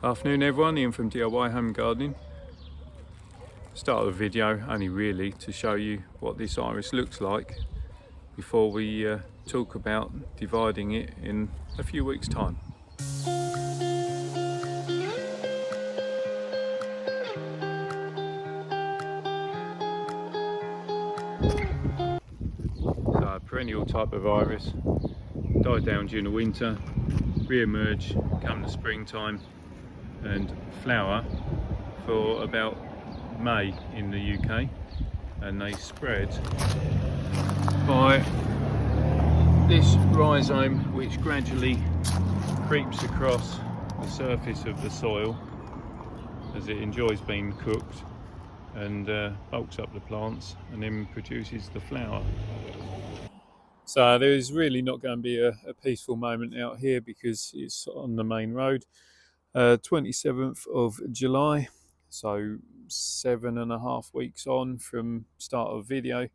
Afternoon everyone, Ian from DIY Home Gardening. Start the video only really to show you what this iris looks like before we talk about dividing it in a few weeks' time. So a perennial type of iris, died down during the winter, re-emerge come the springtime and flower for about May in the UK, and they spread by this rhizome which gradually creeps across the surface of the soil as it enjoys being cooked and bulks up the plants and then produces the flower. So there is really not going to be a peaceful moment out here because it's on the main road. 27th of July, so 7.5 weeks on from start of video.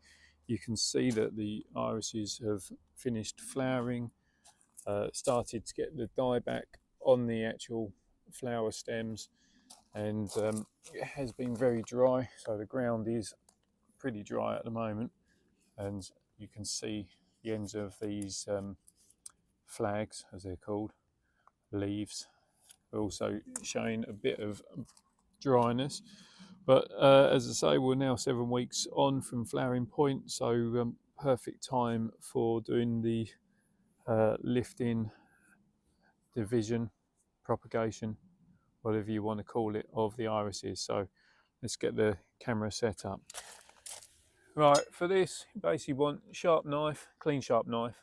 You can see that the irises have finished flowering, started to get the dieback on the actual flower stems, and it has been very dry, so the ground is pretty dry at the moment, and you can see the ends of these flags, as they're called, leaves, are also showing a bit of dryness. But as I say, we're now 7 weeks on from flowering point, so perfect time for doing the lifting, division, propagation, whatever you want to call it, of the irises. So let's get the camera set up. Right, for this you basically want a sharp knife, clean sharp knife,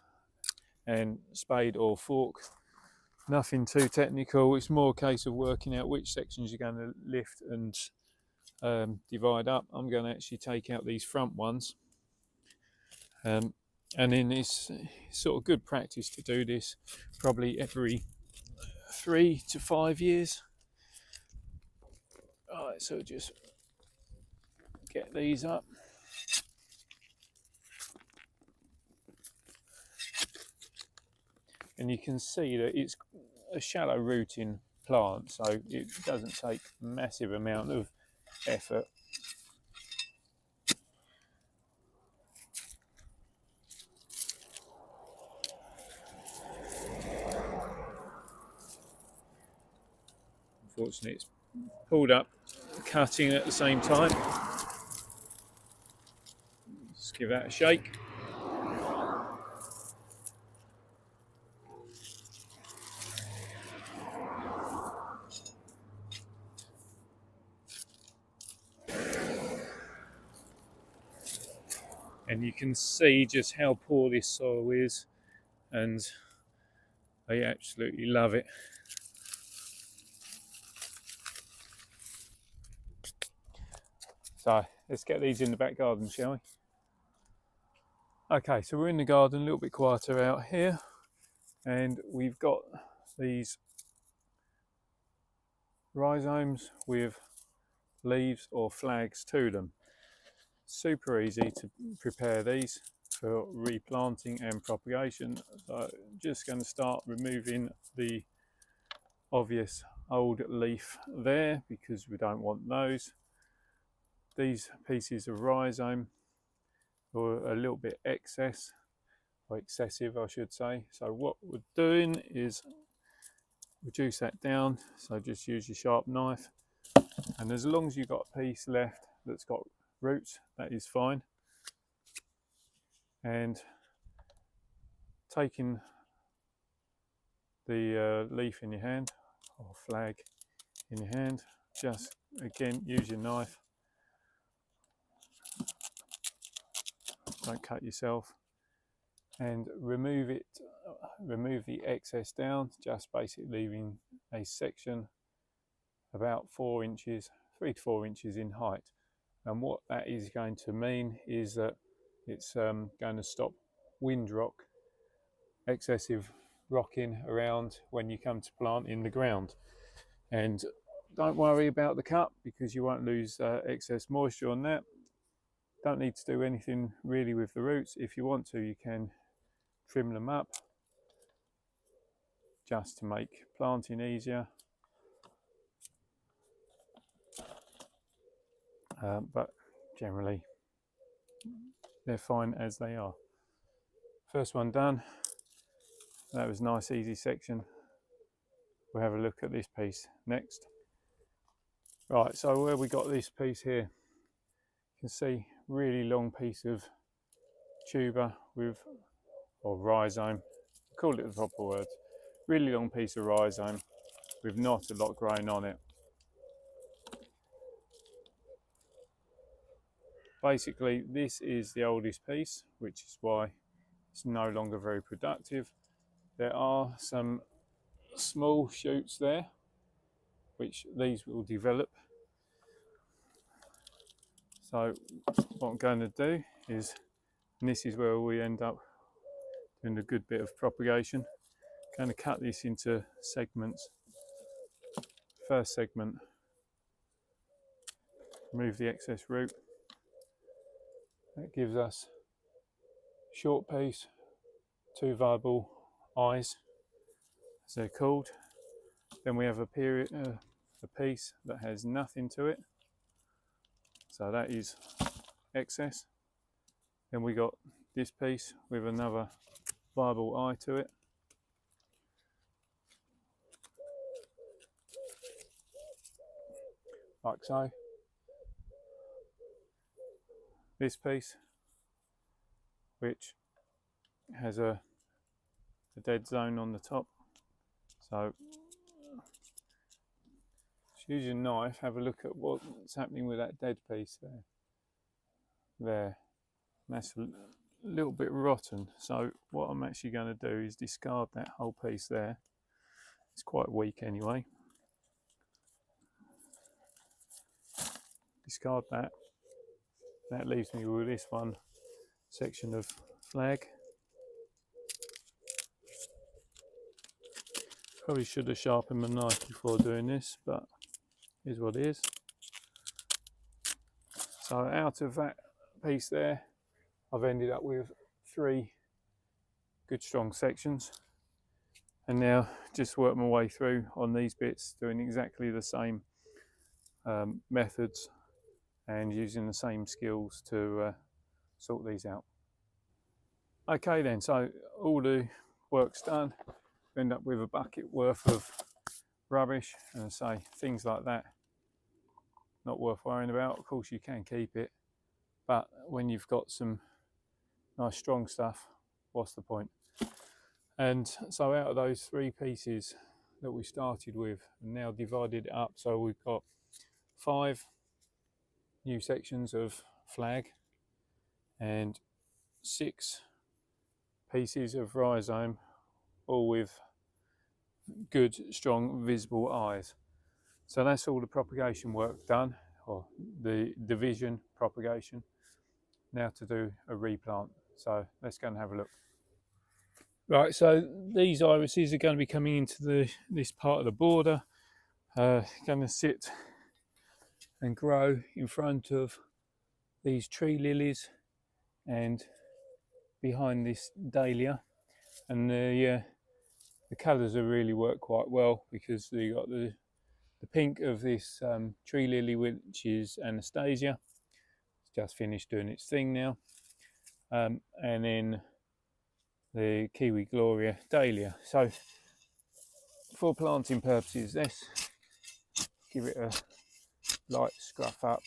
and spade or fork. Nothing too technical, it's more a case of working out which sections you're going to lift and divide up. I'm going to actually take out these front ones, and then it's sort of good practice to do this probably every 3 to 5 years. Alright, so just get these up. And you can see that it's a shallow rooting plant, so it doesn't take a massive amount of effort. Unfortunately, it's pulled up, cutting at the same time. Just give that a shake. And you can see just how poor this soil is, and they absolutely love it. So let's get these in the back garden, shall we? Okay, so we're in the garden, a little bit quieter out here, and we've got these rhizomes with leaves or flags to them. Super easy to prepare these for replanting and propagation. So I'm just going to start removing the obvious old leaf there because we don't want those. These pieces of rhizome are a little bit excess, or excessive I should say. So what we're doing is reduce that down, so just use your sharp knife, and as long as you've got a piece left that's got roots, that is fine. And taking the leaf in your hand, or flag in your hand, just again use your knife, don't cut yourself, and remove the excess down, just basically leaving a section about 4 inches, 3 to 4 inches in height. And what that is going to mean is that it's going to stop wind rock, excessive rocking around when you come to plant in the ground. And don't worry about the cut because you won't lose excess moisture on that. Don't need to do anything really with the roots. If you want to, you can trim them up just to make planting easier. but generally they're fine as they are. First one done. That was a nice easy section. We'll have a look at this piece next. Right, so where we got this piece here, you can see really long piece of tuber with, or rhizome, call it the proper word, really long piece of rhizome with not a lot growing on it. Basically, this is the oldest piece, which is why it's no longer very productive. There are some small shoots there, which these will develop. So what I'm going to do is, and this is where we end up doing a good bit of propagation, I'm going to cut this into segments. First segment, remove the excess root. That gives us short piece, 2 viable eyes, as they're called. Then we have a piece that has nothing to it, so that is excess. Then we got this piece with another viable eye to it. Like so. This piece, which has a dead zone on the top. So just use your knife, have a look at what's happening with that dead piece there. There, that's a little bit rotten. So what I'm actually going to do is discard that whole piece there. It's quite weak anyway. Discard that. That leaves me with this one section of flag. Probably should have sharpened my knife before doing this, but here's what it is. So out of that piece there, I've ended up with 3 good strong sections, and now just work my way through on these bits, doing exactly the same methods and using the same skills to sort these out. Okay then, so all the work's done. End up with a bucket worth of rubbish, and I say things like that not worth worrying about. Of course you can keep it, but when you've got some nice strong stuff, what's the point? And so out of those 3 pieces that we started with, and now divided it up, so we've got 5 new sections of flag and 6 pieces of rhizome, all with good strong visible eyes. So that's all the propagation work done, or the division propagation. Now to do a replant, so let's go and have a look. Right, so these irises are going to be coming into this part of the border, going to sit and grow in front of these tree lilies and behind this dahlia, and the colours have really worked quite well, because you got the pink of this tree lily, which is Anastasia. It's just finished doing its thing now, and then the Kiwi Gloria dahlia. So for planting purposes, let's give it a light scruff up.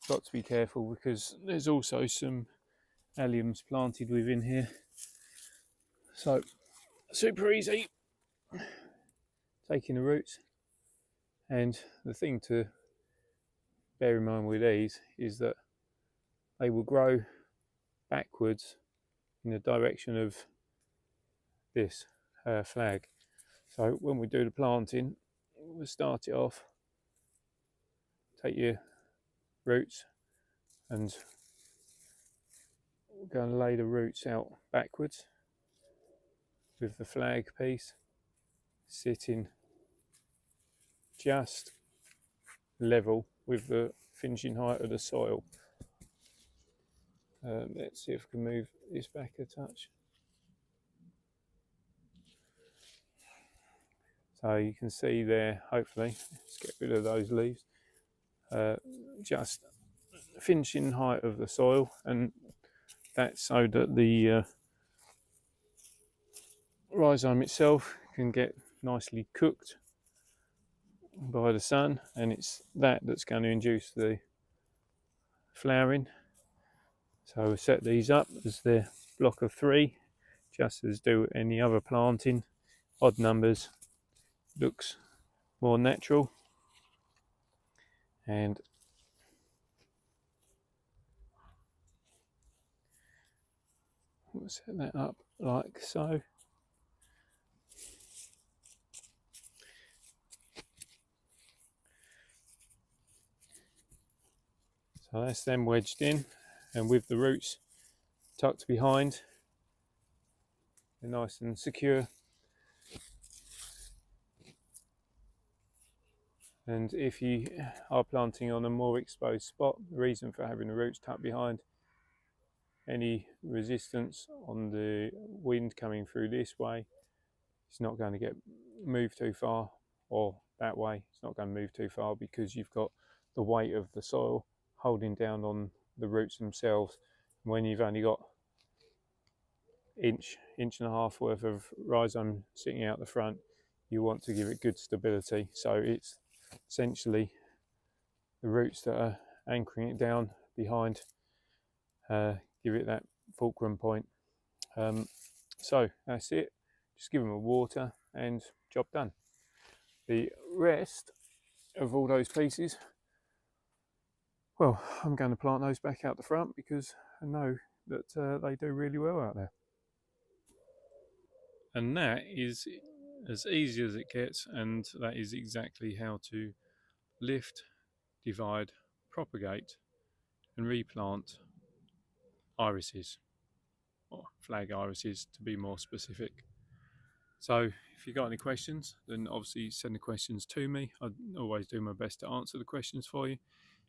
Got to be careful because there's also some alliums planted within here, so super easy taking the roots. And the thing to bear in mind with these is that they will grow backwards in the direction of this flag. So when we do the planting, we'll start it off, take your roots, and we're going to lay the roots out backwards with the flag piece sitting just level with the finishing height of the soil. Let's see if we can move this back a touch. So you can see there, hopefully, let's get rid of those leaves, just finishing height of the soil, and that's so that the rhizome itself can get nicely cooked by the sun, and it's that's going to induce the flowering. So we'll set these up as the block of 3, just as do any other planting. Odd numbers looks more natural, and we'll set that up like so. So that's them wedged in, and with the roots tucked behind, they're nice and secure. And if you are planting on a more exposed spot, the reason for having the roots tucked behind, any resistance on the wind coming through this way, it's not going to get moved too far, or that way, it's not going to move too far, because you've got the weight of the soil holding down on the roots themselves. When you've only got inch and a half worth of rhizome sticking out the front, you want to give it good stability. So it's essentially the roots that are anchoring it down behind, give it that fulcrum point. So that's it, just give them a water and job done. The rest of all those pieces, well, I'm going to plant those back out the front, because I know that they do really well out there. And that is as easy as it gets, and that is exactly how to lift, divide, propagate and replant irises, or flag irises to be more specific. So if you've got any questions, then obviously send the questions to me. I always do my best to answer the questions for you.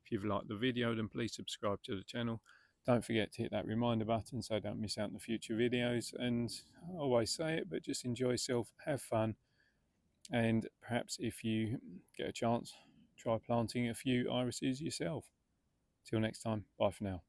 If you've liked the video, then please subscribe to the channel. Don't forget to hit that reminder button so don't miss out on the future videos. And I always say it, but just enjoy yourself, have fun, and perhaps if you get a chance, try planting a few irises yourself. Till next time, bye for now.